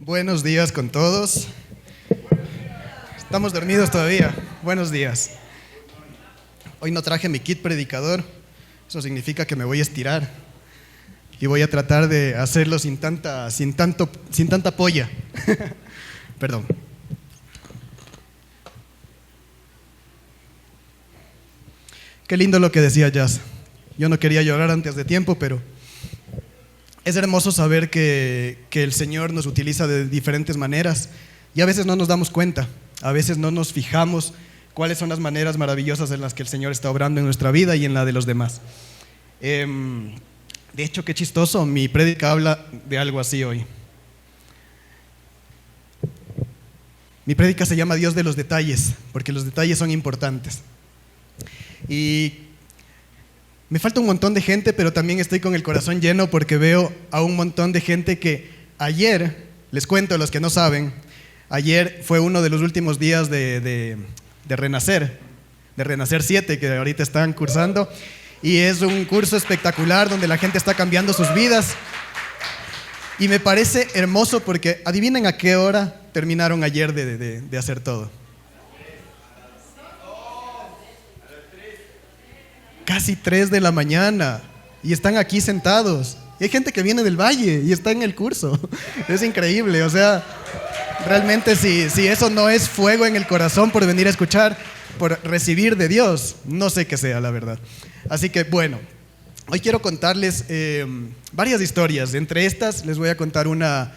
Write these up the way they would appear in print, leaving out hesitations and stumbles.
Buenos días con todos. Estamos dormidos todavía. Buenos días. Hoy no traje mi kit predicador. Eso significa que me voy a estirar y voy a tratar de hacerlo sin tanta polla. Perdón. Qué lindo lo que decía Jazz. Yo no quería llorar antes de tiempo, pero es hermoso saber que el Señor nos utiliza de diferentes maneras y a veces no nos damos cuenta, a veces no nos fijamos cuáles son las maneras maravillosas en las que el Señor está obrando en nuestra vida y en la de los demás. De hecho, qué chistoso, mi prédica habla de algo así hoy. Mi prédica se llama Dios de los detalles, porque los detalles son importantes. Y me falta un montón de gente, pero también estoy con el corazón lleno porque veo a un montón de gente que ayer, les cuento a los que no saben, ayer fue uno de los últimos días de Renacer 7, que ahorita están cursando, y es un curso espectacular donde la gente está cambiando sus vidas. Y me parece hermoso porque adivinen a qué hora terminaron ayer de hacer todo. Casi 3 de la mañana y están aquí sentados. Y hay gente que viene del valle y está en el curso. Es increíble, o sea, realmente si eso no es fuego en el corazón por venir a escuchar, por recibir de Dios, no sé qué sea, la verdad. Así que bueno, hoy quiero contarles varias historias. Entre estas les voy a contar una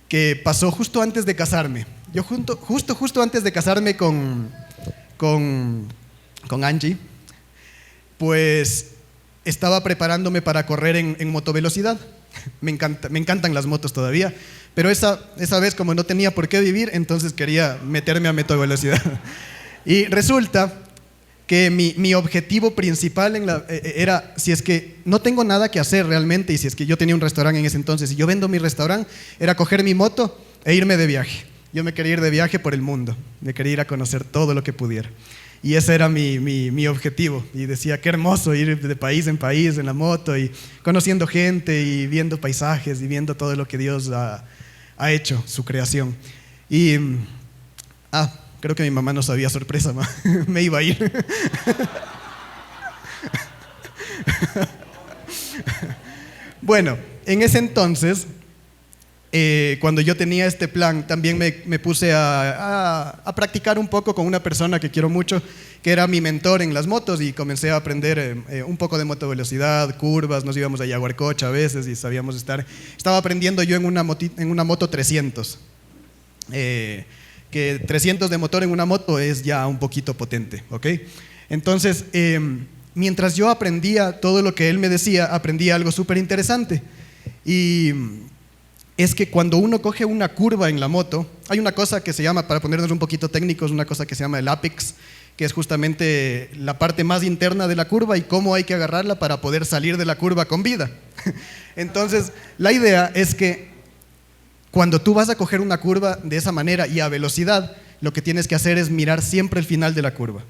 que pasó justo antes de casarme. Yo justo antes de casarme con Angie, pues estaba preparándome para correr en motovelocidad. Me encantan las motos todavía, pero esa vez, como no tenía por qué vivir, entonces quería meterme a motovelocidad. Y resulta que mi objetivo principal era, si es que no tengo nada que hacer realmente, y si es que yo tenía un restaurante en ese entonces y yo vendo mi restaurante, era coger mi moto e irme de viaje. Yo me quería ir de viaje por el mundo, me quería ir a conocer todo lo que pudiera. Y ese era mi objetivo. Y decía, qué hermoso ir de país en país en la moto y conociendo gente y viendo paisajes y viendo todo lo que Dios ha hecho, su creación. Y, creo que mi mamá no sabía, sorpresa, me iba a ir. Bueno, en ese entonces, cuando yo tenía este plan, también me puse a practicar un poco con una persona que quiero mucho, que era mi mentor en las motos, y comencé a aprender un poco de motovelocidad, curvas, nos íbamos a Yaguarcocha a veces y sabíamos estar. Estaba aprendiendo yo en una moto 300, que 300 de motor en una moto es ya un poquito potente, ¿ok? Entonces, mientras yo aprendía todo lo que él me decía, aprendía algo súper interesante. Y es que cuando uno coge una curva en la moto, hay una cosa que se llama, para ponernos un poquito técnicos, una cosa que se llama el apex, que es justamente la parte más interna de la curva y cómo hay que agarrarla para poder salir de la curva con vida. Entonces, la idea es que cuando tú vas a coger una curva de esa manera y a velocidad, lo que tienes que hacer es mirar siempre el final de la curva.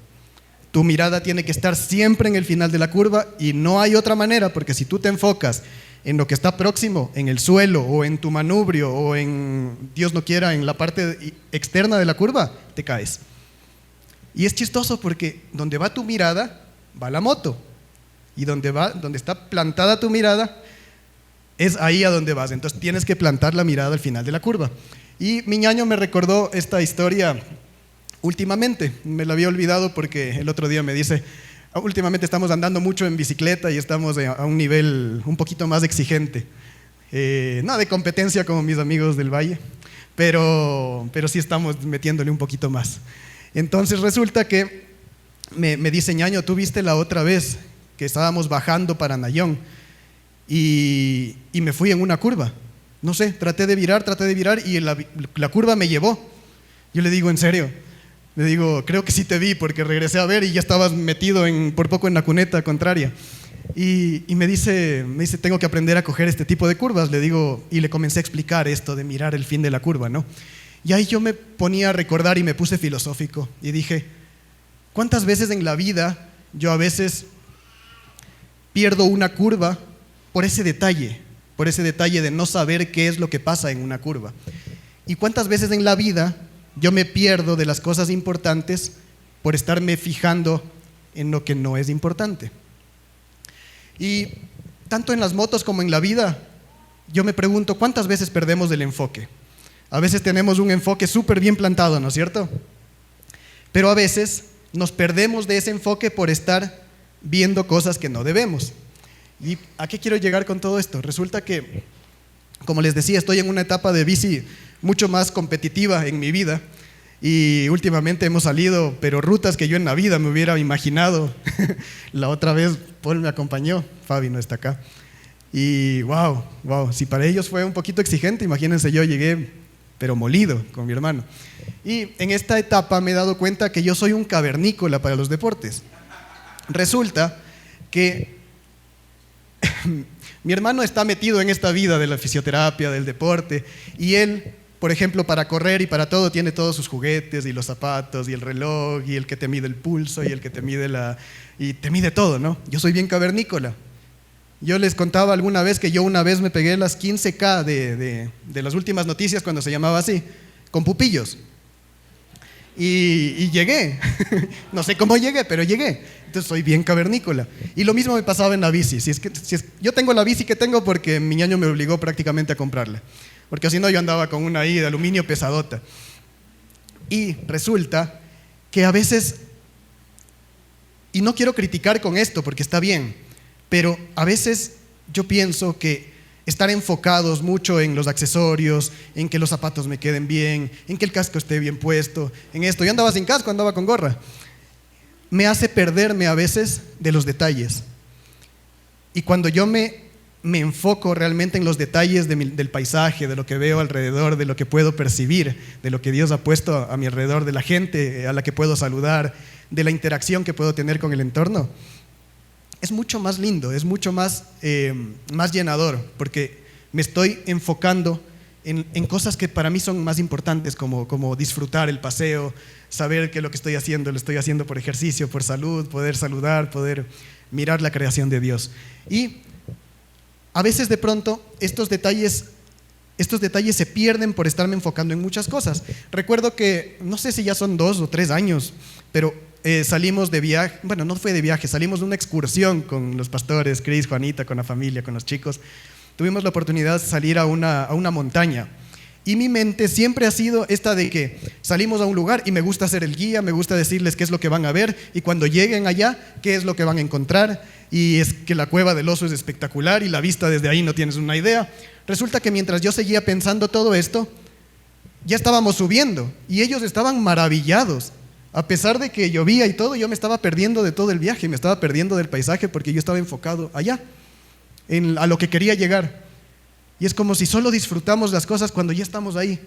Tu mirada tiene que estar siempre en el final de la curva y no hay otra manera, porque si tú te enfocas en lo que está próximo, en el suelo o en tu manubrio o en, Dios no quiera, en la parte externa de la curva, te caes. Y es chistoso porque donde va tu mirada, va la moto. Y donde está plantada tu mirada, es ahí a donde vas. Entonces tienes que plantar la mirada al final de la curva. Y mi ñaño me recordó esta historia últimamente. Me la había olvidado porque el otro día me dice, últimamente estamos andando mucho en bicicleta y estamos a un nivel un poquito más exigente. No de competencia como mis amigos del Valle, pero sí estamos metiéndole un poquito más. Entonces resulta que me dice, ñaño, ¿tú viste la otra vez que estábamos bajando para Nayón y me fui en una curva? No sé, traté de virar y la curva me llevó. Yo le digo, ¿en serio? Le digo, creo que sí te vi porque regresé a ver y ya estabas metido por poco en la cuneta contraria. Y me dice, tengo que aprender a coger este tipo de curvas. Le digo, y le comencé a explicar esto de mirar el fin de la curva, ¿no? Y ahí yo me ponía a recordar y me puse filosófico y dije, ¿cuántas veces en la vida yo a veces pierdo una curva por ese detalle de no saber qué es lo que pasa en una curva? ¿Y cuántas veces en la vida yo me pierdo de las cosas importantes por estarme fijando en lo que no es importante? Y tanto en las motos como en la vida, yo me pregunto, ¿cuántas veces perdemos el enfoque? A veces tenemos un enfoque súper bien plantado, ¿no es cierto? Pero a veces nos perdemos de ese enfoque por estar viendo cosas que no debemos. ¿Y a qué quiero llegar con todo esto? Resulta que, como les decía, estoy en una etapa de bici mucho más competitiva en mi vida y últimamente hemos salido, pero rutas que yo en la vida me hubiera imaginado. La otra vez Paul me acompañó, Fabi no está acá. Y wow, si para ellos fue un poquito exigente, imagínense, yo llegué pero molido con mi hermano. Y en esta etapa me he dado cuenta que yo soy un cavernícola para los deportes. Resulta que mi hermano está metido en esta vida de la fisioterapia, del deporte, y él, por ejemplo, para correr y para todo, tiene todos sus juguetes y los zapatos y el reloj y el que te mide el pulso y el que te mide y te mide todo, ¿no? Yo soy bien cavernícola. Yo les contaba alguna vez que yo una vez me pegué las 15K de las últimas noticias cuando se llamaba así, con pupillos. Y llegué. No sé cómo llegué, pero llegué. Entonces soy bien cavernícola. Y lo mismo me pasaba en la bici. Yo tengo la bici que tengo porque mi ñaño me obligó prácticamente a comprarla. Porque si no yo andaba con una ahí de aluminio pesadota. Y resulta que a veces, y no quiero criticar con esto porque está bien, pero a veces yo pienso que estar enfocados mucho en los accesorios, en que los zapatos me queden bien, en que el casco esté bien puesto, en esto. Yo andaba sin casco, andaba con gorra. Me hace perderme a veces de los detalles. Y cuando yo me enfoco realmente en los detalles del paisaje, de lo que veo alrededor, de lo que puedo percibir, de lo que Dios ha puesto a mi alrededor, de la gente a la que puedo saludar, de la interacción que puedo tener con el entorno, es mucho más lindo, es mucho más llenador, porque me estoy enfocando en cosas que para mí son más importantes, como disfrutar el paseo, saber que lo que estoy haciendo lo estoy haciendo por ejercicio, por salud, poder saludar, poder mirar la creación de Dios. Y a veces de pronto estos detalles se pierden por estarme enfocando en muchas cosas. Recuerdo que, no sé si ya son 2 o 3 años, pero salimos de viaje, bueno, no fue de viaje, salimos de una excursión con los pastores, Chris, Juanita, con la familia, con los chicos. Tuvimos la oportunidad de salir a una montaña. Y mi mente siempre ha sido esta de que salimos a un lugar y me gusta ser el guía, me gusta decirles qué es lo que van a ver y cuando lleguen allá, qué es lo que van a encontrar. Y es que la cueva del oso es espectacular y la vista desde ahí no tienes una idea. Resulta que mientras yo seguía pensando todo esto, ya estábamos subiendo y ellos estaban maravillados. A pesar de que llovía y todo, yo me estaba perdiendo de todo el viaje, me estaba perdiendo del paisaje porque yo estaba enfocado allá, a lo que quería llegar. Y es como si solo disfrutamos las cosas cuando ya estamos ahí.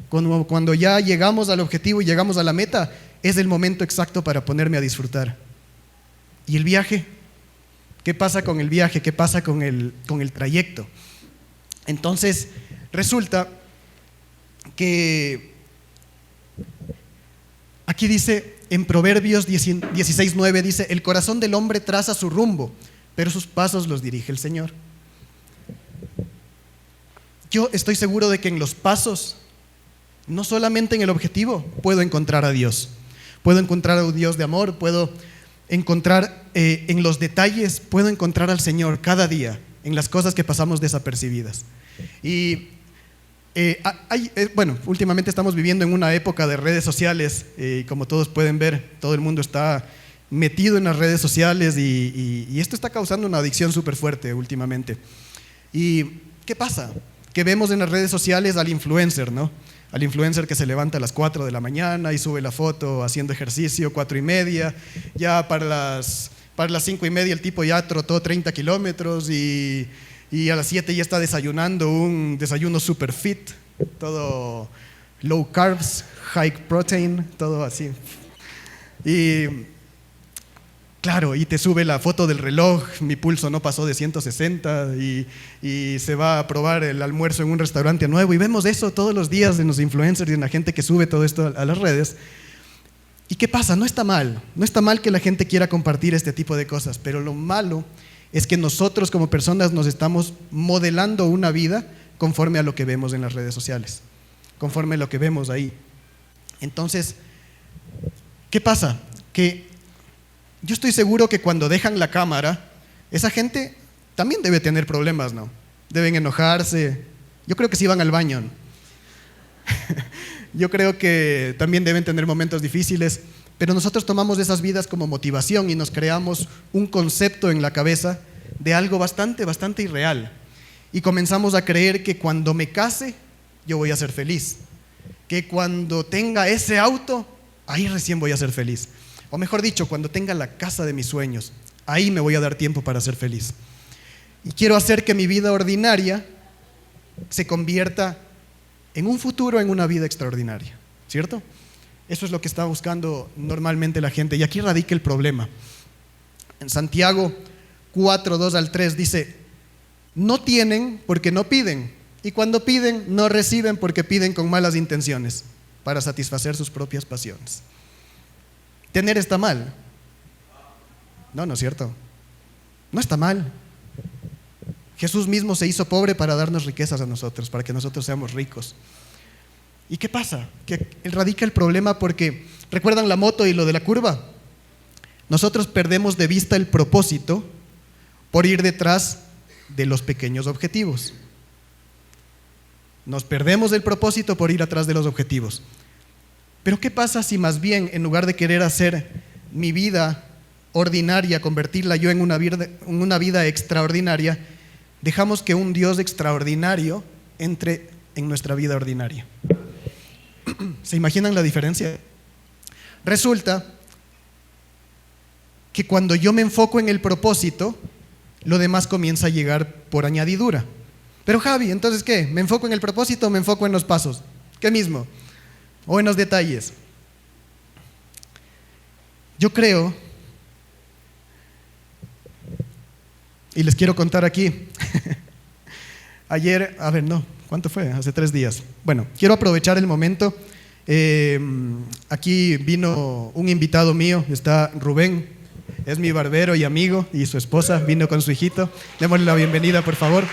Cuando ya llegamos al objetivo y llegamos a la meta, es el momento exacto para ponerme a disfrutar. ¿Y el viaje? ¿Qué pasa con el viaje? ¿Qué pasa con el trayecto? Entonces, resulta que aquí dice, en Proverbios 16:9 dice, el corazón del hombre traza su rumbo, pero sus pasos los dirige el Señor. Yo estoy seguro de que en los pasos, no solamente en el objetivo, puedo encontrar a Dios. Puedo encontrar a un Dios de amor, puedo encontrar en los detalles, puedo encontrar al Señor cada día, en las cosas que pasamos desapercibidas. Y bueno, últimamente estamos viviendo en una época de redes sociales, como todos pueden ver, todo el mundo está metido en las redes sociales y esto está causando una adicción súper fuerte últimamente. ¿Y qué pasa? Que vemos en las redes sociales al influencer, ¿no? Al influencer que se levanta a las 4 de la mañana y sube la foto haciendo ejercicio, 4:30, ya para las 5:30 el tipo ya trotó 30 kilómetros y a las 7 ya está desayunando un desayuno super fit, todo low carbs, high protein, todo así. Y claro, y te sube la foto del reloj, mi pulso no pasó de 160 y se va a probar el almuerzo en un restaurante nuevo y vemos eso todos los días en los influencers y en la gente que sube todo esto a las redes. ¿Y qué pasa? No está mal que la gente quiera compartir este tipo de cosas, pero lo malo es que nosotros como personas nos estamos modelando una vida conforme a lo que vemos en las redes sociales. conforme lo que vemos ahí. Entonces, ¿qué pasa? Que yo estoy seguro que cuando dejan la cámara, esa gente también debe tener problemas, ¿no? Deben enojarse. Yo creo que sí van al baño, ¿no? Yo creo que también deben tener momentos difíciles, pero nosotros tomamos esas vidas como motivación y nos creamos un concepto en la cabeza de algo bastante irreal. Y comenzamos a creer que cuando me case, yo voy a ser feliz. Que cuando tenga ese auto, ahí recién voy a ser feliz. O mejor dicho, cuando tenga la casa de mis sueños, ahí me voy a dar tiempo para ser feliz. Y quiero hacer que mi vida ordinaria se convierta en un futuro, en una vida extraordinaria, ¿cierto? Eso es lo que está buscando normalmente la gente. Y aquí radica el problema. En Santiago 4, 2 al 3 dice: no tienen porque no piden, y cuando piden no reciben porque piden con malas intenciones, para satisfacer sus propias pasiones. ¿Tener está mal? No, no es cierto. No está mal. Jesús mismo se hizo pobre para darnos riquezas a nosotros, para que nosotros seamos ricos. ¿Y qué pasa? Que radica el problema porque, ¿recuerdan la moto y lo de la curva? Nosotros perdemos de vista el propósito por ir detrás de los pequeños objetivos. Nos perdemos el propósito por ir atrás de los objetivos. Pero ¿qué pasa si más bien, en lugar de querer hacer mi vida ordinaria, convertirla yo en una vida extraordinaria, dejamos que un Dios extraordinario entre en nuestra vida ordinaria? ¿Se imaginan la diferencia? Resulta que cuando yo me enfoco en el propósito, lo demás comienza a llegar por añadidura. Pero Javi, ¿entonces qué? ¿Me enfoco en el propósito o me enfoco en los pasos? ¿Qué mismo? ¿O en los detalles? Yo creo, y les quiero contar aquí, ayer, ¿cuánto fue? Hace 3 días. Bueno, quiero aprovechar el momento. Aquí vino un invitado mío, está Rubén, es mi barbero y amigo, y su esposa vino con su hijito. Démosle la bienvenida, por favor.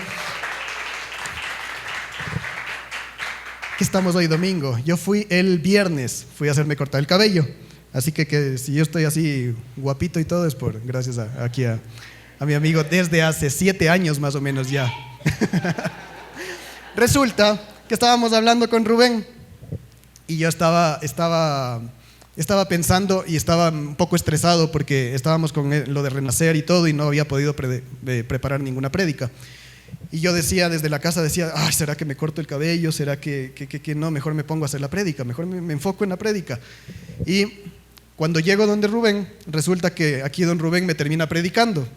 Aquí estamos hoy domingo. Yo fui el viernes, fui a hacerme cortar el cabello. Así que si yo estoy así guapito y todo es gracias a mi amigo desde hace 7 años más o menos ya. Resulta que estábamos hablando con Rubén y yo estaba pensando y estaba un poco estresado porque estábamos con lo de renacer y todo y no había podido preparar ninguna prédica. Y yo decía, desde la casa decía, ay, ¿será que me corto el cabello? ¿Será que no? Mejor me pongo a hacer la prédica, mejor me enfoco en la prédica. Y cuando llego donde Rubén, resulta que aquí don Rubén me termina predicando.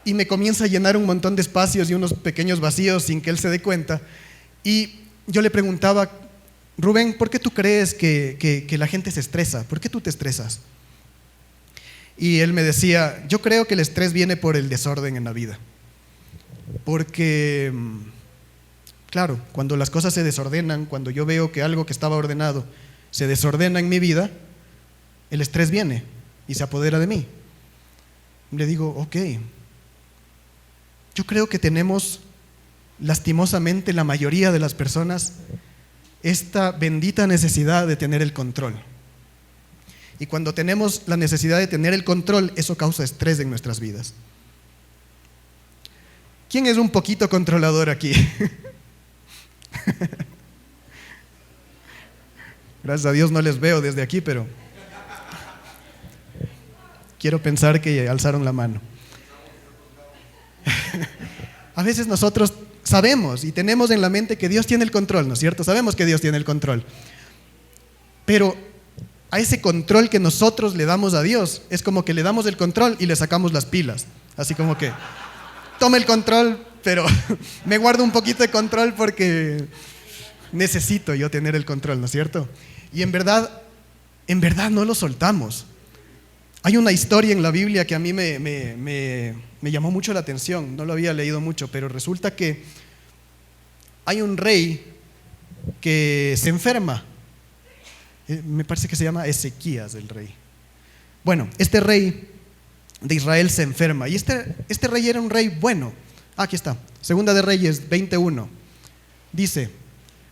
Y me comienza a llenar un montón de espacios y unos pequeños vacíos sin que él se dé cuenta. Y yo le preguntaba, Rubén, ¿por qué tú crees que la gente se estresa? ¿Por qué tú te estresas? Y él me decía, yo creo que el estrés viene por el desorden en la vida. Porque, claro, cuando las cosas se desordenan, cuando yo veo que algo que estaba ordenado se desordena en mi vida, el estrés viene y se apodera de mí. Le digo, ok, yo creo que tenemos, lastimosamente, la mayoría de las personas, esta bendita necesidad de tener el control. Y cuando tenemos la necesidad de tener el control, eso causa estrés en nuestras vidas. ¿Quién es un poquito controlador aquí? Gracias a Dios no les veo desde aquí, pero quiero pensar que alzaron la mano. A veces nosotros sabemos y tenemos en la mente que Dios tiene el control, ¿no es cierto? Sabemos que Dios tiene el control. Pero a ese control que nosotros le damos a Dios, es como que le damos el control y le sacamos las pilas. Así como que, toma el control, pero me guardo un poquito de control porque necesito yo tener el control, ¿no es cierto? Y en verdad no lo soltamos. Hay una historia en la Biblia que a mí me llamó mucho la atención, no lo había leído mucho, pero resulta que hay un rey que se enferma. Me parece que se llama Ezequías el rey. Bueno, este rey de Israel se enferma y este rey era un rey bueno. Aquí está, Segunda de Reyes 21. Dice,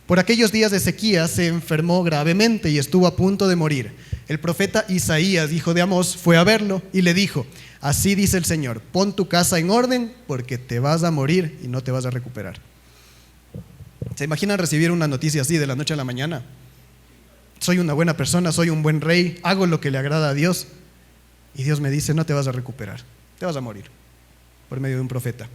Por aquellos días Ezequías se enfermó gravemente y estuvo a punto de morir. El profeta Isaías, hijo de Amós, fue a verlo y le dijo: así dice el Señor, pon tu casa en orden porque te vas a morir y no te vas a recuperar. ¿Se imaginan recibir una noticia así de la noche a la mañana? Soy una buena persona, soy un buen rey, hago lo que le agrada a Dios. Y Dios me dice: no te vas a recuperar, te vas a morir, por medio de un profeta.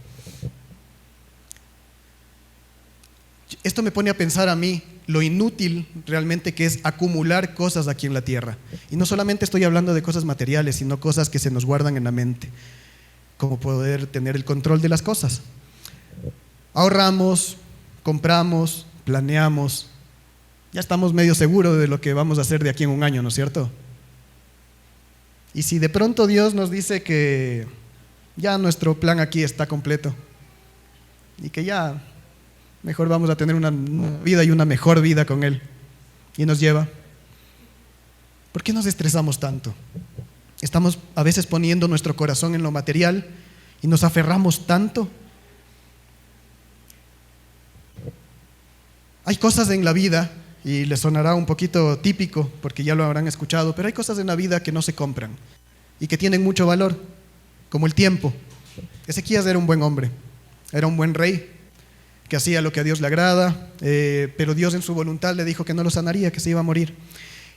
Esto me pone a pensar a mí lo inútil realmente que es acumular cosas aquí en la tierra. Y no solamente estoy hablando de cosas materiales, sino cosas que se nos guardan en la mente, como poder tener el control de las cosas. Ahorramos, compramos, planeamos, ya estamos medio seguros de lo que vamos a hacer de aquí en un año, ¿no es cierto? Y si de pronto Dios nos dice que ya nuestro plan aquí está completo y que ya mejor vamos a tener una vida y una mejor vida con Él, y nos lleva, ¿por qué nos estresamos tanto? Estamos a veces poniendo nuestro corazón en lo material y nos aferramos tanto. Hay cosas en la vida, y les sonará un poquito típico porque ya lo habrán escuchado, pero hay cosas en la vida que no se compran y que tienen mucho valor, como el tiempo. Ezequías era un buen hombre, era un buen rey que hacía lo que a Dios le agrada, pero Dios en su voluntad le dijo que no lo sanaría, que se iba a morir.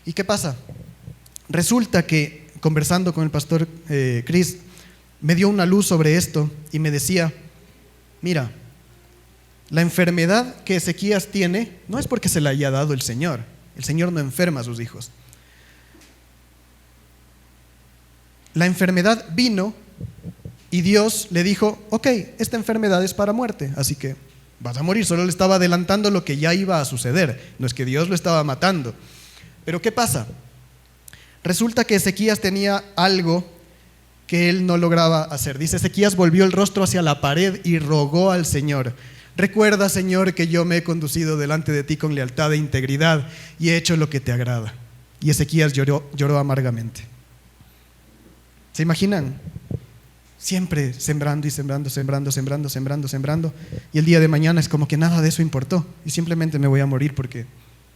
¿Y qué pasa? Resulta que, conversando con el pastor Chris, me dio una luz sobre esto y me decía: mira, la enfermedad que Ezequías tiene no es porque se la haya dado el Señor no enferma a sus hijos. La enfermedad vino y Dios le dijo: ok, esta enfermedad es para muerte, así que vas a morir. Solo le estaba adelantando lo que ya iba a suceder, no es que Dios lo estaba matando. Pero ¿qué pasa? Resulta que Ezequías tenía algo que él no lograba hacer. Dice: Ezequías volvió el rostro hacia la pared y rogó al Señor: recuerda, Señor, que yo me he conducido delante de ti con lealtad e integridad y he hecho lo que te agrada. Y Ezequías lloró amargamente. ¿Se imaginan? Siempre sembrando y sembrando, y el día de mañana es como que nada de eso importó y simplemente me voy a morir porque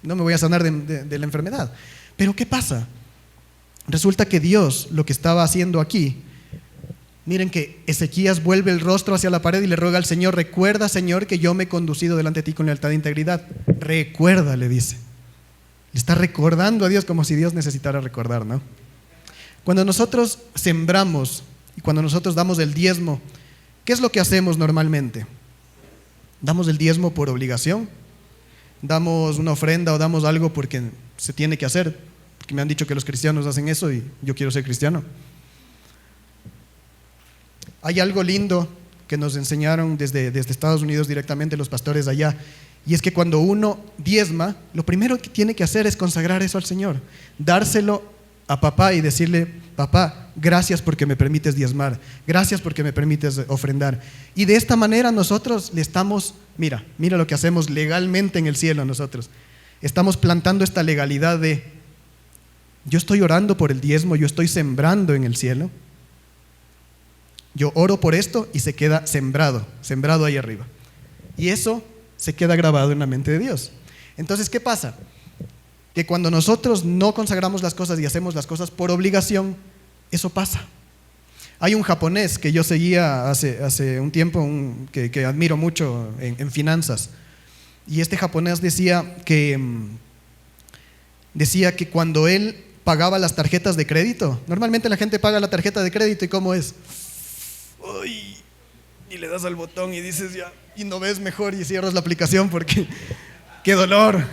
no me voy a sanar de la enfermedad. Pero ¿qué pasa? Resulta que Dios lo que estaba haciendo aquí, miren que Ezequías vuelve el rostro hacia la pared y le ruega al Señor: recuerda, Señor, que yo me he conducido delante de ti con lealtad e integridad. Recuerda, le dice. Le está recordando a Dios, como si Dios necesitara recordar, ¿no? Cuando nosotros sembramos y cuando nosotros damos el diezmo, ¿qué es lo que hacemos normalmente? ¿Damos el diezmo por obligación? ¿Damos una ofrenda o damos algo porque se tiene que hacer? Porque me han dicho que los cristianos hacen eso y yo quiero ser cristiano. Hay algo lindo que nos enseñaron desde Estados Unidos directamente los pastores allá, y es que cuando uno diezma, lo primero que tiene que hacer es consagrar eso al Señor, dárselo a papá y decirle: papá, gracias porque me permites diezmar, gracias porque me permites ofrendar. Y de esta manera nosotros le estamos, mira lo que hacemos legalmente en el cielo. Nosotros estamos plantando esta legalidad de: yo estoy orando por el diezmo, yo estoy sembrando en el cielo, yo oro por esto y se queda sembrado ahí arriba, y eso se queda grabado en la mente de Dios. Entonces, ¿qué pasa? Que cuando nosotros no consagramos las cosas y hacemos las cosas por obligación, eso pasa. Hay un japonés que yo seguía hace un tiempo, que admiro mucho en finanzas, y este japonés decía que cuando él pagaba las tarjetas de crédito, normalmente la gente paga la tarjeta de crédito y ¿cómo es? Uy, y le das al botón y dices ya, y no ves mejor y cierras la aplicación porque ¡qué dolor!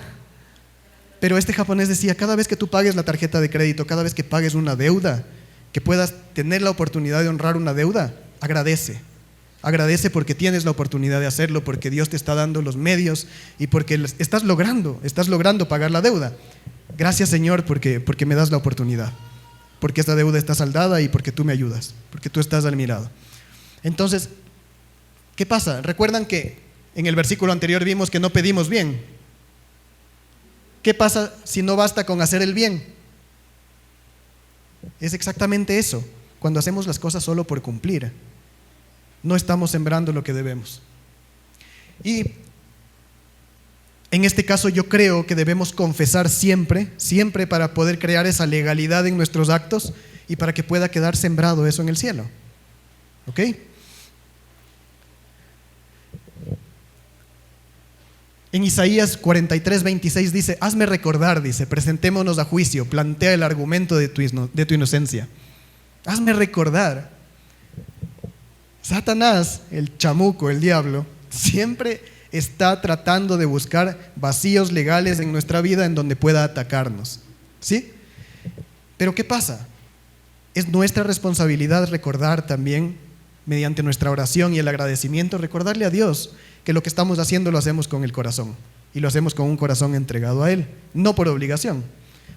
Pero este japonés decía: cada vez que tú pagues la tarjeta de crédito, cada vez que pagues una deuda, que puedas tener la oportunidad de honrar una deuda, agradece porque tienes la oportunidad de hacerlo, porque Dios te está dando los medios y porque estás logrando pagar la deuda. Gracias, Señor, porque me das la oportunidad, porque esta deuda está saldada y porque tú me ayudas, porque tú estás al mi lado. Entonces, ¿qué pasa? Recuerdan que en el versículo anterior vimos que no pedimos bien. ¿Qué pasa si no basta con hacer el bien? Es exactamente eso. Cuando hacemos las cosas solo por cumplir, no estamos sembrando lo que debemos. Y En este caso yo creo que debemos confesar siempre, siempre para poder crear esa legalidad en nuestros actos y para que pueda quedar sembrado eso en el cielo. ¿Ok? En Isaías 43:26 dice, hazme recordar, dice, presentémonos a juicio, plantea el argumento de tu inocencia. Hazme recordar. Satanás, el chamuco, el diablo, siempre está tratando de buscar vacíos legales en nuestra vida en donde pueda atacarnos. ¿Sí? Pero ¿qué pasa? Es nuestra responsabilidad recordar también, mediante nuestra oración y el agradecimiento, recordarle a Dios que lo que estamos haciendo lo hacemos con el corazón y lo hacemos con un corazón entregado a Él, no por obligación.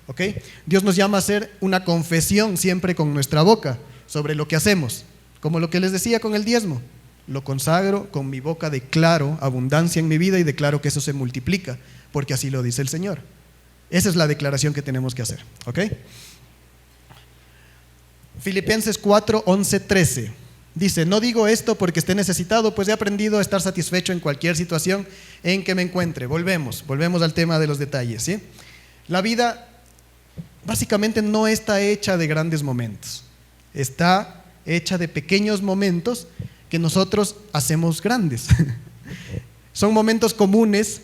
¿Ok? Dios nos llama a hacer una confesión siempre con nuestra boca sobre lo que hacemos, como lo que les decía con el diezmo. Lo consagro, con mi boca declaro abundancia en mi vida y declaro que eso se multiplica, porque así lo dice el Señor. Esa es la declaración que tenemos que hacer. ¿Ok? Filipenses 4:11-13 dice, no digo esto porque esté necesitado, pues he aprendido a estar satisfecho en cualquier situación en que me encuentre. Volvemos al tema de los detalles, ¿sí? La vida básicamente no está hecha de grandes momentos, está hecha de pequeños momentos que nosotros hacemos grandes. Son momentos comunes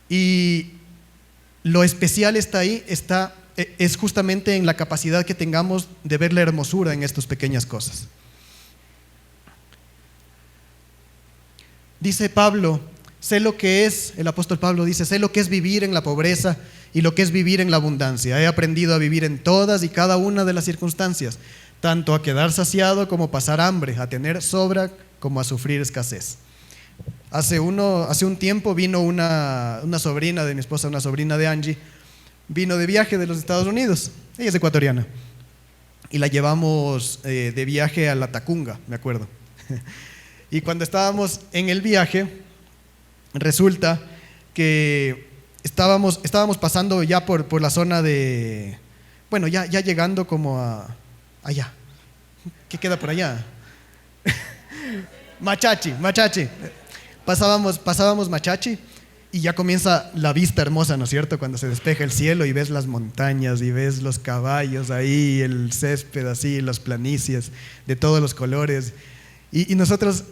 y lo especial está ahí, es justamente en la capacidad que tengamos de ver la hermosura en estas pequeñas cosas. Dice Pablo, el apóstol Pablo dice, sé lo que es vivir en la pobreza y lo que es vivir en la abundancia. He aprendido a vivir en todas y cada una de las circunstancias, tanto a quedar saciado como pasar hambre, a tener sobra como a sufrir escasez. Hace un tiempo vino una sobrina de mi esposa, una sobrina de Angie, vino de viaje de los Estados Unidos, ella es ecuatoriana, y la llevamos de viaje a la Tacunga, me acuerdo. Y cuando estábamos en el viaje, resulta que estábamos pasando ya por la zona de, bueno, ya llegando como a allá. ¿Qué queda por allá? Machachi. Pasábamos Machachi y ya comienza la vista hermosa, ¿no es cierto? Cuando se despeja el cielo y ves las montañas y ves los caballos ahí, el césped así, las planicies de todos los colores. Y nosotros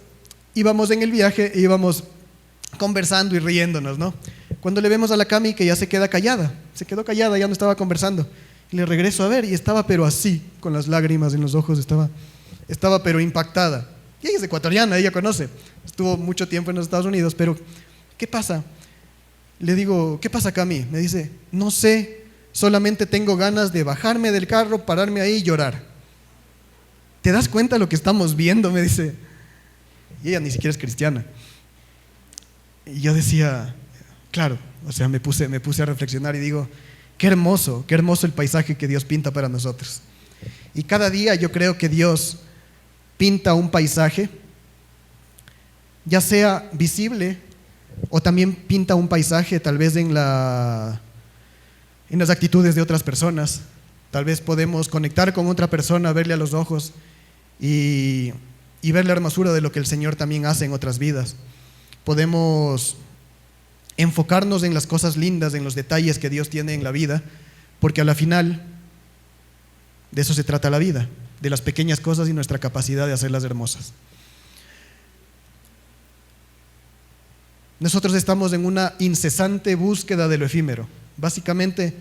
íbamos en el viaje, íbamos conversando y riéndonos, ¿no? Cuando le vemos a la Cami que ya se quedó callada, ya no estaba conversando. Y le regreso a ver y estaba pero así, con las lágrimas en los ojos, estaba pero impactada. Y ella es ecuatoriana, ella conoce, estuvo mucho tiempo en los Estados Unidos, pero ¿qué pasa? Le digo, ¿qué pasa, Cami? Me dice, no sé, solamente tengo ganas de bajarme del carro, pararme ahí y llorar. ¿Te das cuenta de lo que estamos viendo? Me dice. Y ella ni siquiera es cristiana. Y yo decía, claro, o sea, me puse a reflexionar y digo, qué hermoso el paisaje que Dios pinta para nosotros. Y cada día yo creo que Dios pinta un paisaje, ya sea visible o también pinta un paisaje tal vez en las actitudes de otras personas. Tal vez podemos conectar con otra persona, verle a los ojos y ver la hermosura de lo que el Señor también hace en otras vidas. Podemos enfocarnos en las cosas lindas, en los detalles que Dios tiene en la vida, porque a la final de eso se trata la vida, de las pequeñas cosas y nuestra capacidad de hacerlas hermosas. Nosotros estamos en una incesante búsqueda de lo efímero. Básicamente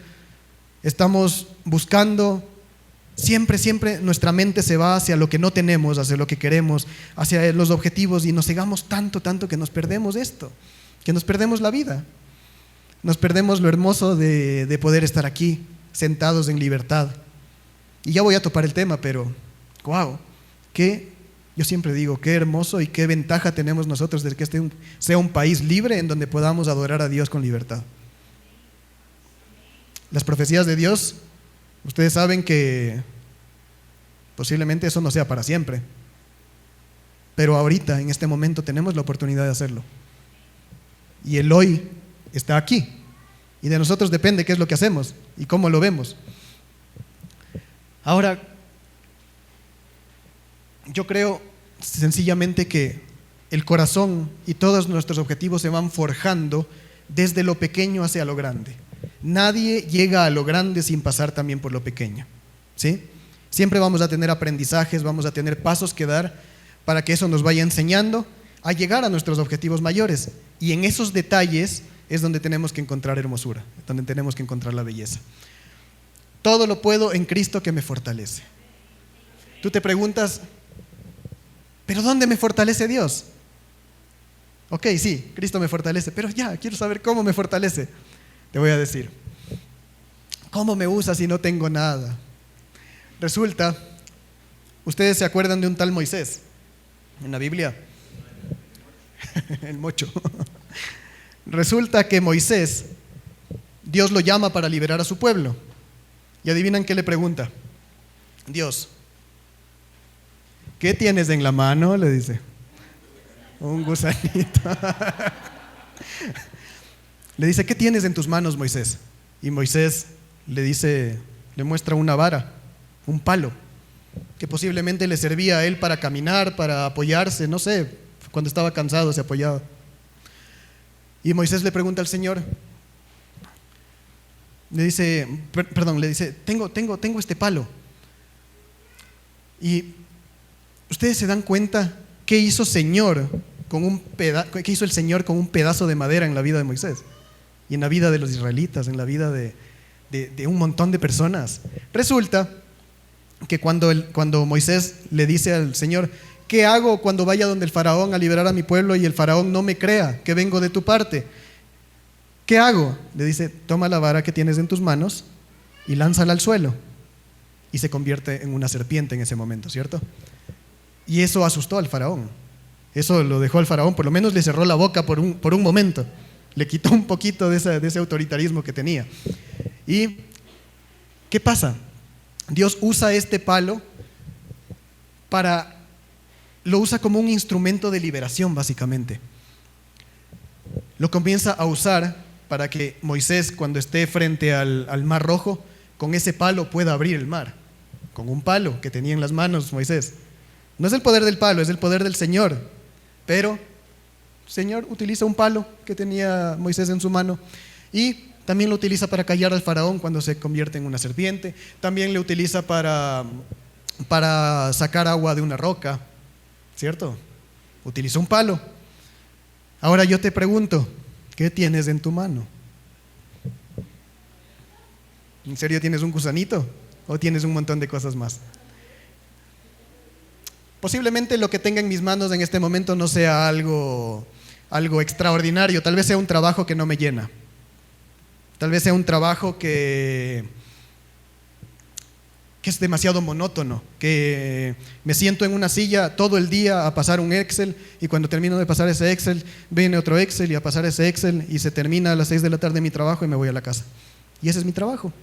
estamos buscando, siempre nuestra mente se va hacia lo que no tenemos, hacia lo que queremos, hacia los objetivos, y nos cegamos tanto que nos perdemos esto, que nos perdemos la vida, nos perdemos lo hermoso de poder estar aquí, sentados en libertad. Y ya voy a topar el tema, pero wow, yo siempre digo, qué hermoso y qué ventaja tenemos nosotros de que este sea un país libre en donde podamos adorar a Dios con libertad. Las profecías de Dios, ustedes saben que posiblemente eso no sea para siempre, pero ahorita, en este momento, tenemos la oportunidad de hacerlo. Y el hoy está aquí, y de nosotros depende qué es lo que hacemos y cómo lo vemos. Ahora, yo creo sencillamente que el corazón y todos nuestros objetivos se van forjando desde lo pequeño hacia lo grande. Nadie llega a lo grande sin pasar también por lo pequeño, ¿sí? Siempre vamos a tener aprendizajes, vamos a tener pasos que dar para que eso nos vaya enseñando a llegar a nuestros objetivos mayores. Y en esos detalles es donde tenemos que encontrar hermosura, donde tenemos que encontrar la belleza. Todo lo puedo en Cristo que me fortalece. Tú te preguntas, ¿pero dónde me fortalece Dios? Ok, sí, Cristo me fortalece, pero ya, quiero saber cómo me fortalece. Te voy a decir, ¿cómo me usa si no tengo nada? Resulta, ¿ustedes se acuerdan de un tal Moisés en la Biblia? El mocho. Resulta que Moisés, Dios lo llama para liberar a su pueblo. Y adivinan qué le pregunta. Dios, ¿qué tienes en la mano? Le dice. Un gusanito. Le dice, ¿qué tienes en tus manos, Moisés? Y Moisés le dice, le muestra una vara, un palo, que posiblemente le servía a él para caminar, para apoyarse, no sé, cuando estaba cansado se apoyaba. Y Moisés le pregunta al Señor, le dice, tengo este palo. Y ustedes se dan cuenta qué hizo el Señor con un pedazo de madera en la vida de Moisés y en la vida de los israelitas, en la vida de un montón de personas. Resulta que cuando Moisés le dice al Señor, ¿qué hago cuando vaya donde el faraón a liberar a mi pueblo y el faraón no me crea que vengo de tu parte? ¿Qué hago? Le dice, toma la vara que tienes en tus manos y lánzala al suelo. Y se convierte en una serpiente en ese momento, ¿cierto? Y eso asustó al faraón. Eso lo dejó al faraón, por lo menos le cerró la boca por un momento. Le quitó un poquito de ese autoritarismo que tenía. ¿Y qué pasa? Dios usa este palo lo usa como un instrumento de liberación, básicamente. Lo comienza a usar para que Moisés, cuando esté frente al Mar Rojo, con ese palo pueda abrir el mar. Con un palo que tenía en las manos Moisés. No es el poder del palo, es el poder del Señor. Pero el Señor utiliza un palo que tenía Moisés en su mano y también lo utiliza para callar al faraón cuando se convierte en una serpiente. También le utiliza para sacar agua de una roca, ¿cierto? Utilizó un palo. Ahora yo te pregunto, ¿qué tienes en tu mano? ¿En serio tienes un gusanito? ¿O tienes un montón de cosas más? Posiblemente lo que tenga en mis manos en este momento no sea algo extraordinario. Tal vez sea un trabajo que no me llena. Tal vez sea un trabajo que es demasiado monótono, que me siento en una silla todo el día a pasar un Excel y cuando termino de pasar ese Excel viene otro Excel y a pasar ese Excel y se termina a las 6 de la tarde mi trabajo y me voy a la casa. Y ese es mi trabajo.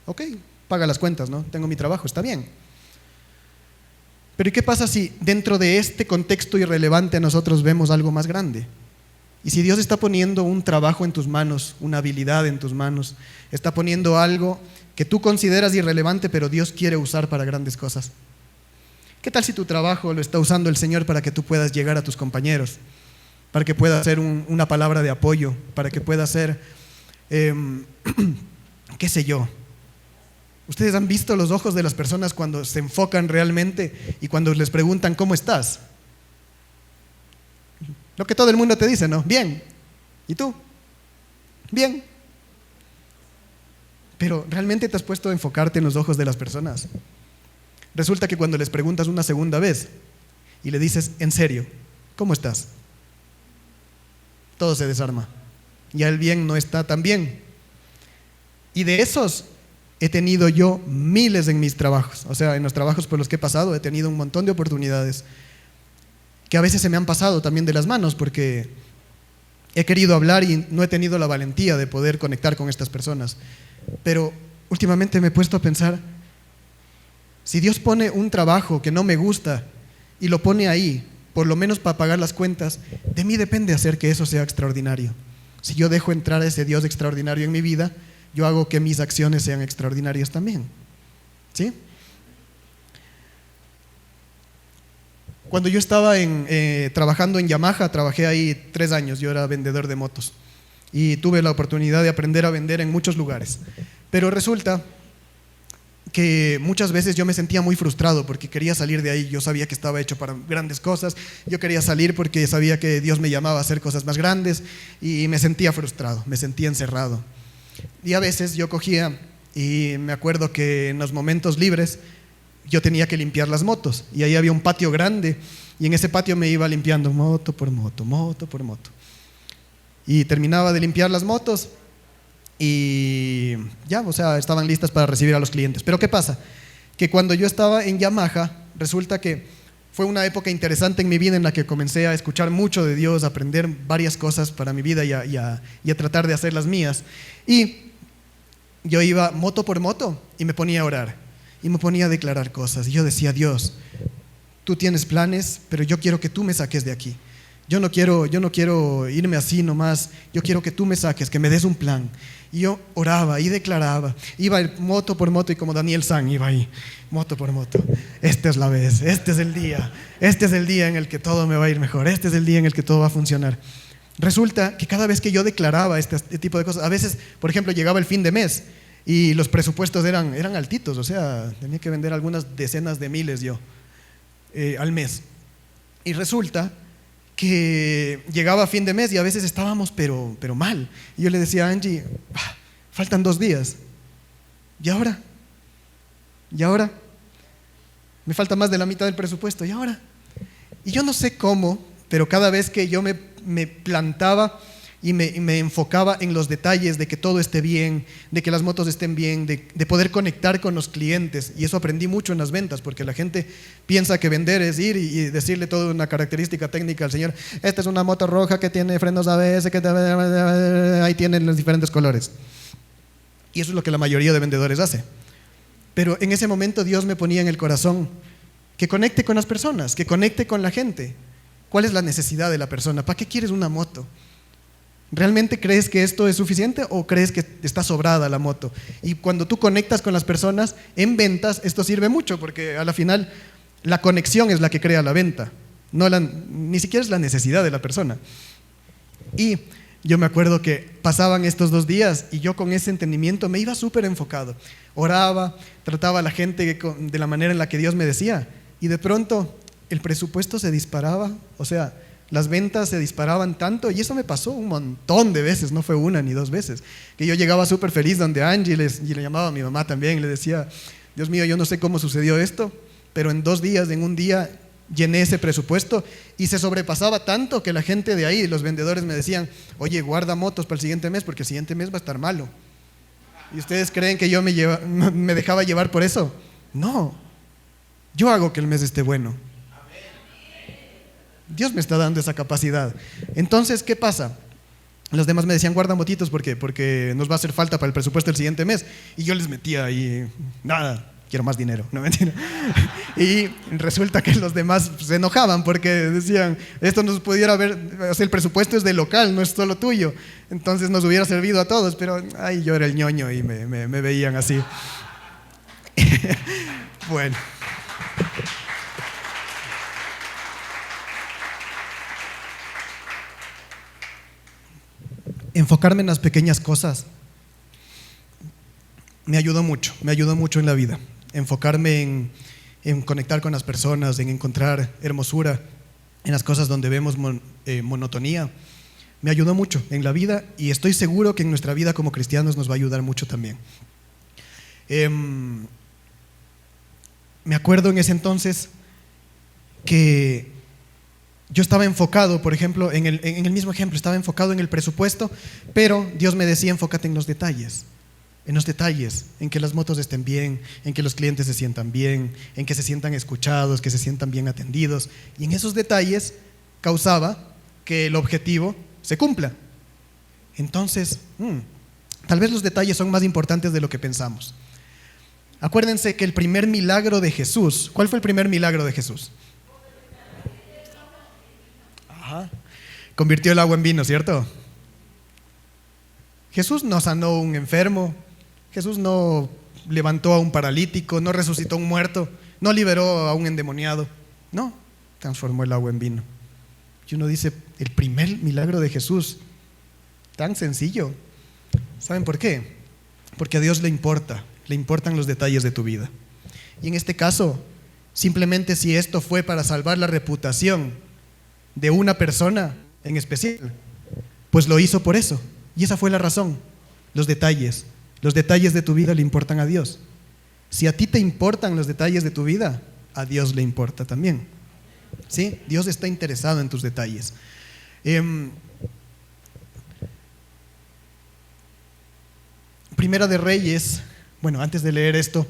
Ok, paga las cuentas, ¿no? Tengo mi trabajo, está bien. Pero ¿y qué pasa si dentro de este contexto irrelevante nosotros vemos algo más grande? Y si Dios está poniendo un trabajo en tus manos, una habilidad en tus manos, está poniendo algo que tú consideras irrelevante, pero Dios quiere usar para grandes cosas. ¿Qué tal si tu trabajo lo está usando el Señor para que tú puedas llegar a tus compañeros? Para que pueda ser una palabra de apoyo, para que pueda ser, qué sé yo. ¿Ustedes han visto los ojos de las personas cuando se enfocan realmente y cuando les preguntan ¿cómo estás? Lo que todo el mundo te dice, ¿no? Bien. ¿Y tú? Bien. Pero ¿realmente te has puesto a enfocarte en los ojos de las personas? Resulta que cuando les preguntas una segunda vez y le dices, en serio, ¿cómo estás? Todo se desarma. Ya el bien no está tan bien. Y de esos he tenido yo miles en mis trabajos. O sea, en los trabajos por los que he pasado he tenido un montón de oportunidades que a veces se me han pasado también de las manos porque he querido hablar y no he tenido la valentía de poder conectar con estas personas. Pero últimamente me he puesto a pensar, si Dios pone un trabajo que no me gusta y lo pone ahí, por lo menos para pagar las cuentas, de mí depende hacer que eso sea extraordinario. Si yo dejo entrar a ese Dios extraordinario en mi vida, yo hago que mis acciones sean extraordinarias también. ¿Sí? Cuando yo estaba trabajando en Yamaha, trabajé ahí 3 años, yo era vendedor de motos y tuve la oportunidad de aprender a vender en muchos lugares. Pero resulta que muchas veces yo me sentía muy frustrado porque quería salir de ahí. Yo sabía que estaba hecho para grandes cosas, yo quería salir porque sabía que Dios me llamaba a hacer cosas más grandes y me sentía frustrado, me sentía encerrado. Y a veces yo cogía y me acuerdo que en los momentos libres yo tenía que limpiar las motos y ahí había un patio grande y en ese patio me iba limpiando moto por moto, moto por moto. Y terminaba de limpiar las motos y ya, o sea, estaban listas para recibir a los clientes. Pero ¿qué pasa? Que cuando yo estaba en Yamaha, resulta que fue una época interesante en mi vida en la que comencé a escuchar mucho de Dios, a aprender varias cosas para mi vida y a tratar de hacer las mías. Y yo iba moto por moto y me ponía a orar y me ponía a declarar cosas. Y yo decía, Dios, tú tienes planes, pero yo quiero que tú me saques de aquí. Yo no quiero irme así nomás, yo quiero que tú me saques, que me des un plan. Y yo oraba y declaraba, iba moto por moto y como Daniel San iba ahí, moto por moto. Esta es la vez, este es el día en el que todo me va a ir mejor, este es el día en el que todo va a funcionar. Resulta que cada vez que yo declaraba este tipo de cosas, a veces, por ejemplo, llegaba el fin de mes y los presupuestos eran altitos, o sea, tenía que vender algunas decenas de miles yo al mes. Y resulta que llegaba a fin de mes y a veces estábamos pero mal. Y yo le decía a Angie, faltan 2 días. ¿Y ahora? Me falta más de la mitad del presupuesto. ¿Y ahora? Y yo no sé cómo, pero cada vez que yo me plantaba y me enfocaba en los detalles de que todo esté bien, de que las motos estén bien, de poder conectar con los clientes. Y eso aprendí mucho en las ventas, porque la gente piensa que vender es ir y decirle toda una característica técnica al señor. Esta es una moto roja que tiene frenos ABS, ahí tienen los diferentes colores. Y eso es lo que la mayoría de vendedores hace. Pero en ese momento Dios me ponía en el corazón que conecte con las personas, que conecte con la gente. ¿Cuál es la necesidad de la persona? ¿Para qué quieres una moto? ¿Realmente crees que esto es suficiente o crees que está sobrada la moto? Y cuando tú conectas con las personas en ventas, esto sirve mucho porque a la final la conexión es la que crea la venta, ni siquiera es la necesidad de la persona. Y yo me acuerdo que pasaban estos 2 días y yo con ese entendimiento me iba súper enfocado. Oraba, trataba a la gente de la manera en la que Dios me decía y de pronto el presupuesto se disparaba, o sea, las ventas se disparaban tanto y eso me pasó un montón de veces, no fue 1 ni 2 veces, que yo llegaba súper feliz donde Angie y le llamaba a mi mamá también, le decía, Dios mío, yo no sé cómo sucedió esto, pero en 2 días, en un día llené ese presupuesto y se sobrepasaba tanto que la gente de ahí, los vendedores me decían, oye, guarda motos para el siguiente mes porque el siguiente mes va a estar malo. ¿Y ustedes creen que yo me dejaba llevar por eso? No, yo hago que el mes esté bueno. Dios me está dando esa capacidad. Entonces, ¿qué pasa? Los demás me decían, guarda motitos, ¿por qué? Porque nos va a hacer falta para el presupuesto del siguiente mes. Y yo les metía ahí, nada, quiero más dinero, no mentira. Y resulta que los demás se enojaban porque decían, esto nos pudiera haber, o sea, el presupuesto es de local, no es solo tuyo. Entonces nos hubiera servido a todos, pero ay, yo era el ñoño y me veían así. Bueno. Enfocarme en las pequeñas cosas me ayudó mucho en la vida. Enfocarme en conectar con las personas, en encontrar hermosura en las cosas donde vemos monotonía, me ayudó mucho en la vida y estoy seguro que en nuestra vida como cristianos nos va a ayudar mucho también. Me acuerdo en ese entonces que yo estaba enfocado, por ejemplo, en el mismo ejemplo, estaba enfocado en el presupuesto, pero Dios me decía, enfócate en los detalles, en que las motos estén bien, en que los clientes se sientan bien, en que se sientan escuchados, que se sientan bien atendidos. Y en esos detalles causaba que el objetivo se cumpla. Entonces, tal vez los detalles son más importantes de lo que pensamos. Acuérdense que el primer milagro de Jesús, ¿cuál fue el primer milagro de Jesús? Convirtió el agua en vino, ¿cierto? Jesús no sanó a un enfermo, Jesús no levantó a un paralítico, no resucitó a un muerto, no liberó a un endemoniado. No, transformó el agua en vino. Y uno dice, el primer milagro de Jesús, tan sencillo. ¿Saben por qué? Porque a Dios le importan los detalles de tu vida. Y en este caso, simplemente si esto fue para salvar la reputación de una persona en especial, pues lo hizo por eso. Y esa fue la razón. Los detalles de tu vida le importan a Dios. Si a ti te importan los detalles de tu vida, a Dios le importa también. ¿Sí? Dios está interesado en tus detalles. Primera de Reyes, bueno, antes de leer esto,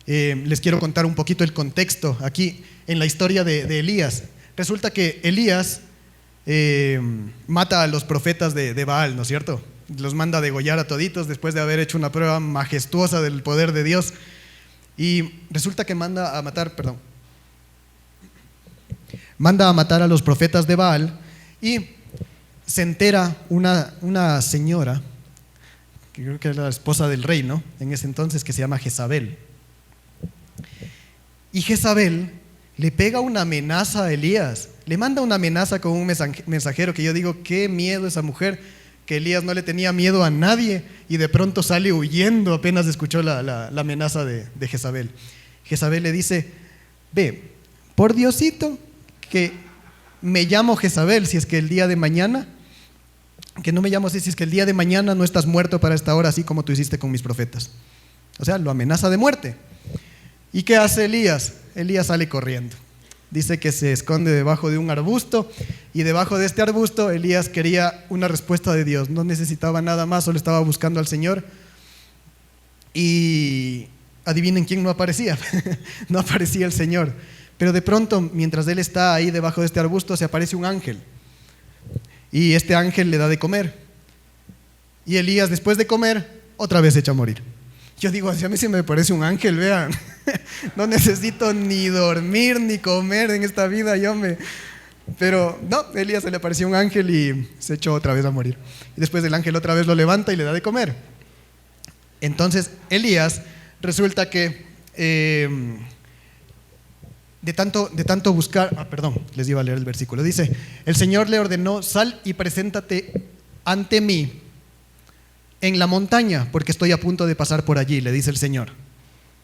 les quiero contar un poquito el contexto aquí en la historia de Elías. Resulta que Elías mata a los profetas de Baal, ¿no es cierto? Los manda a degollar a toditos después de haber hecho una prueba majestuosa del poder de Dios. Y resulta que manda a matar a los profetas de Baal, y se entera una señora, que creo que era la esposa del rey, ¿no? En ese entonces, que se llama Jezabel. Y Jezabel le pega una amenaza a Elías, le manda una amenaza con un mensajero que yo digo, qué miedo esa mujer, que Elías no le tenía miedo a nadie y de pronto sale huyendo apenas escuchó la amenaza de Jezabel. Jezabel le dice, ve, por Diosito, que me llamo Jezabel, si es que el día de mañana, que no me llamo así, si es que el día de mañana no estás muerto para esta hora, así como tú hiciste con mis profetas. O sea, lo amenaza de muerte. ¿Y qué hace Elías? Elías sale corriendo. Dice que se esconde debajo de un arbusto, y debajo de este arbusto Elías quería una respuesta de Dios. No necesitaba nada más, solo estaba buscando al Señor. Y adivinen quién no aparecía. No aparecía el Señor. Pero de pronto, mientras él está ahí debajo de este arbusto, se aparece un ángel. Y este ángel le da de comer. Y Elías, después de comer, otra vez se echa a morir. Yo digo, si a mí se me parece un ángel, vean, no necesito ni dormir ni comer en esta vida, pero no, Elías se le apareció un ángel y se echó otra vez a morir. Y después el ángel otra vez lo levanta y le da de comer. Entonces Elías, resulta que de tanto buscar, les iba a leer el versículo, dice, el Señor le ordenó, sal y preséntate ante mí en la montaña, porque estoy a punto de pasar por allí, le dice el Señor.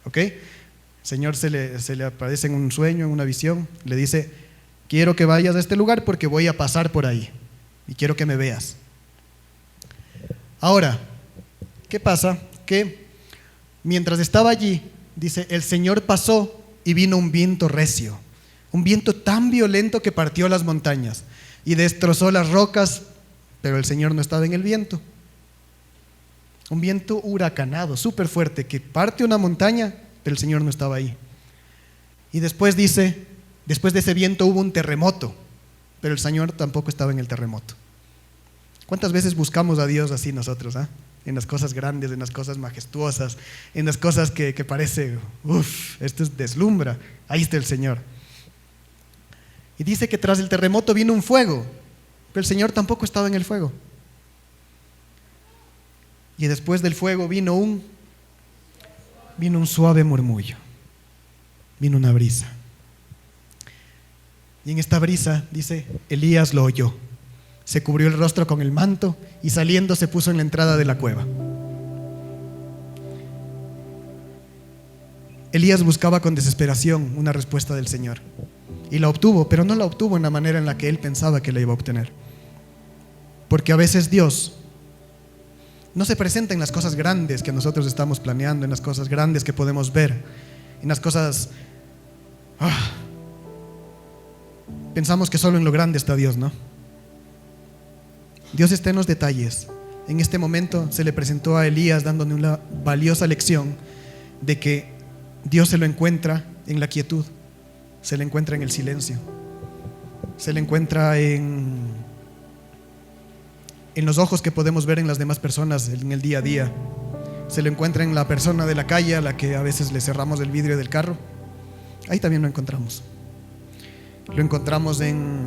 ¿Ok? El Señor se le aparece en un sueño, en una visión, le dice, quiero que vayas a este lugar porque voy a pasar por ahí y quiero que me veas. Ahora, ¿qué pasa? Que mientras estaba allí, dice, el Señor pasó y vino un viento recio, un viento tan violento que partió las montañas y destrozó las rocas, pero el Señor no estaba en el viento. Un viento huracanado, súper fuerte, que parte una montaña, pero el Señor no estaba ahí. Y después dice, después de ese viento hubo un terremoto, pero el Señor tampoco estaba en el terremoto. ¿Cuántas veces buscamos a Dios así nosotros? En las cosas grandes, en las cosas majestuosas, en las cosas que parece, esto deslumbra. Ahí está el Señor. Y dice que tras el terremoto vino un fuego, pero el Señor tampoco estaba en el fuego. Y después del fuego vino un suave murmullo, vino una brisa. Y en esta brisa, dice, Elías lo oyó. Se cubrió el rostro con el manto y saliendo se puso en la entrada de la cueva. Elías buscaba con desesperación una respuesta del Señor y la obtuvo, pero no la obtuvo en la manera en la que él pensaba que la iba a obtener. Porque a veces Dios no se presenta en las cosas grandes que nosotros estamos planeando, en las cosas grandes que podemos ver, en las cosas... Pensamos que solo en lo grande está Dios, ¿no? Dios está en los detalles. En este momento se le presentó a Elías dándole una valiosa lección de que Dios se lo encuentra en la quietud, se le encuentra en el silencio, se le encuentra en los ojos que podemos ver en las demás personas en el día a día, se lo encuentra en la persona de la calle a la que a veces le cerramos el vidrio del carro. Ahí también lo encontramos. Lo encontramos en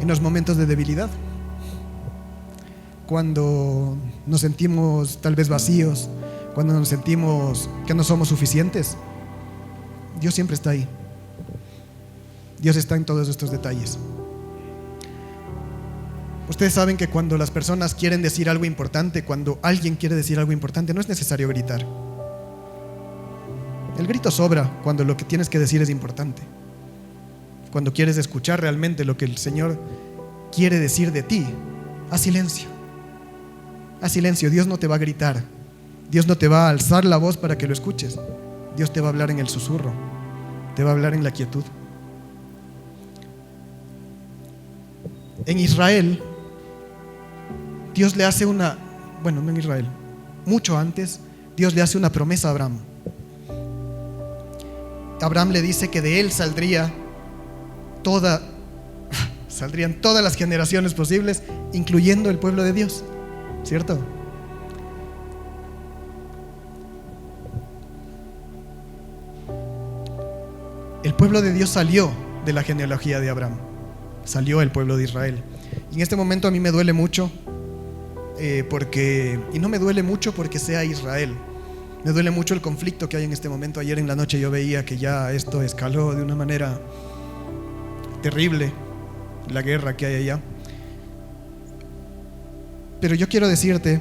los momentos de debilidad, cuando nos sentimos tal vez vacíos, cuando nos sentimos que no somos suficientes. Dios siempre está ahí. Dios está en todos estos detalles. Ustedes saben que cuando las personas quieren decir algo importante, cuando alguien quiere decir algo importante, no es necesario gritar. El grito sobra cuando lo que tienes que decir es importante. Cuando quieres escuchar realmente lo que el Señor quiere decir de ti, haz silencio. Haz silencio. Dios no te va a gritar. Dios no te va a alzar la voz para que lo escuches. Dios te va a hablar en el susurro. Te va a hablar en la quietud. En Israel, Dios le hace no en Israel, mucho antes, Dios le hace una promesa a Abraham. Abraham le dice que de él saldrían todas las generaciones posibles, incluyendo el pueblo de Dios, ¿cierto? El pueblo de Dios salió de la genealogía de Abraham, salió el pueblo de Israel. Y en este momento a mí me duele mucho, y no me duele mucho porque sea Israel, me duele mucho el conflicto que hay en este momento. Ayer en la noche yo veía que ya esto escaló de una manera terrible, la guerra que hay allá. Pero yo quiero decirte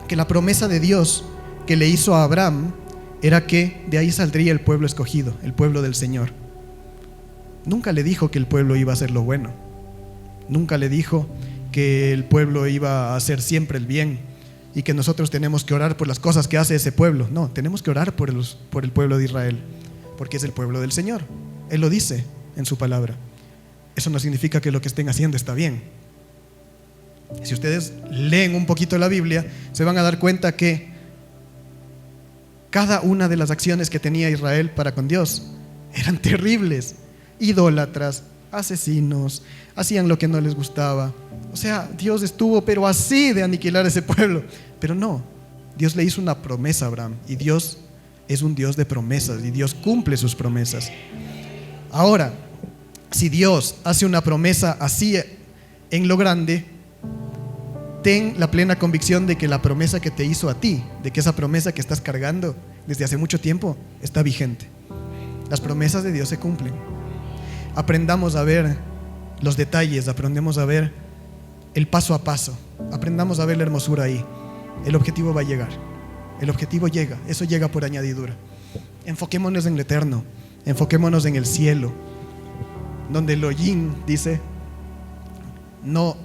que la promesa de Dios que le hizo a Abraham era que de ahí saldría el pueblo escogido, el pueblo del Señor. Nunca le dijo que el pueblo iba a hacer lo bueno. Nunca le dijo que el pueblo iba a hacer siempre el bien y que nosotros tenemos que orar por las cosas que hace ese pueblo. No, tenemos que orar por el pueblo de Israel, porque es el pueblo del Señor. Él lo dice en su palabra. Eso no significa que lo que estén haciendo está bien. Si ustedes leen un poquito la Biblia, se van a dar cuenta que cada una de las acciones que tenía Israel para con Dios eran terribles. Idólatras, asesinos, hacían lo que no les gustaba. O sea, Dios estuvo pero así de aniquilar a ese pueblo. Pero no, Dios le hizo una promesa a Abraham, y Dios es un Dios de promesas, y Dios cumple sus promesas. Ahora, si Dios hace una promesa así en lo grande, ten la plena convicción de que la promesa que te hizo a ti, de que esa promesa que estás cargando desde hace mucho tiempo, está vigente. Las promesas de Dios se cumplen. Aprendamos a ver los detalles, aprendemos a ver el paso a paso, aprendamos a ver la hermosura ahí. El objetivo va a llegar, el objetivo llega, eso llega por añadidura. Enfoquémonos en lo eterno, enfoquémonos en el cielo, donde el hollín dice no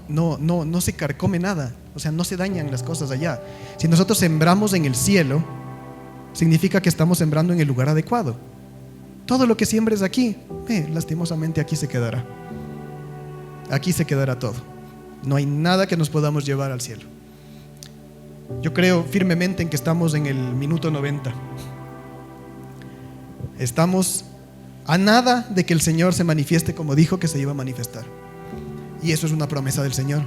se carcome nada, o sea, no se dañan las cosas allá. Si nosotros sembramos en el cielo, significa que estamos sembrando en el lugar adecuado. Todo lo que siembres aquí, lastimosamente aquí se quedará. Aquí se quedará todo. No hay nada que nos podamos llevar al cielo. Yo creo firmemente en que estamos en el minuto 90. Estamos a nada de que el Señor se manifieste como dijo que se iba a manifestar. Y eso es una promesa del Señor.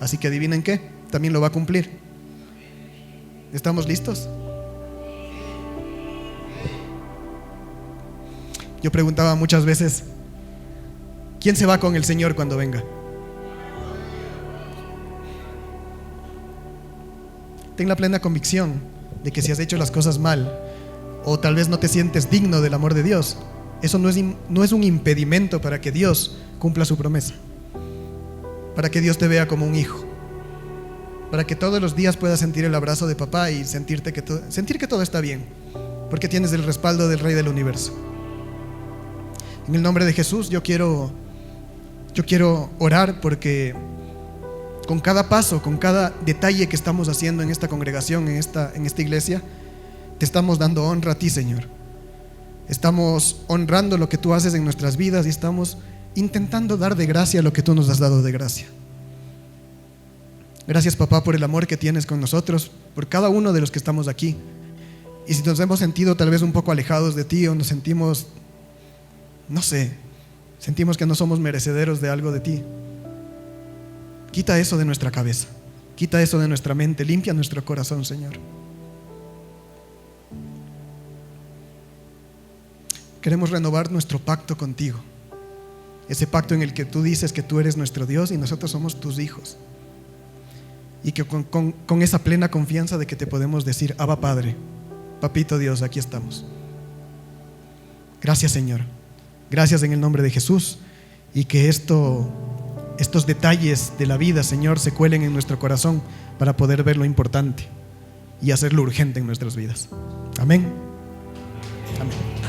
Así que adivinen qué, también lo va a cumplir. ¿Estamos listos? Yo preguntaba muchas veces, ¿quién se va con el Señor cuando venga? Ten la plena convicción de que si has hecho las cosas mal, o tal vez no te sientes digno del amor de Dios, eso no es un impedimento para que Dios cumpla su promesa, para que Dios te vea como un hijo, para que todos los días puedas sentir el abrazo de papá y sentir que todo está bien, porque tienes el respaldo del Rey del Universo. En el nombre de Jesús yo quiero orar porque con cada paso, con cada detalle que estamos haciendo en esta congregación, en esta iglesia, te estamos dando honra a ti, Señor. Estamos honrando lo que tú haces en nuestras vidas y estamos intentando dar de gracia lo que tú nos has dado de gracia. Gracias, papá, por el amor que tienes con nosotros, por cada uno de los que estamos aquí. Y si nos hemos sentido tal vez un poco alejados de ti, o nos sentimos, sentimos que no somos merecederos de algo de ti, quita eso de nuestra cabeza, quita eso de nuestra mente, limpia nuestro corazón, Señor. Queremos renovar nuestro pacto contigo, ese pacto en el que tú dices que tú eres nuestro Dios y nosotros somos tus hijos, y que con esa plena confianza de que te podemos decir: Abba, Padre, Papito Dios, aquí estamos. Gracias, Señor. Gracias en el nombre de Jesús, y que estos detalles de la vida, Señor, se cuelen en nuestro corazón para poder ver lo importante y hacerlo urgente en nuestras vidas. Amén. Amén.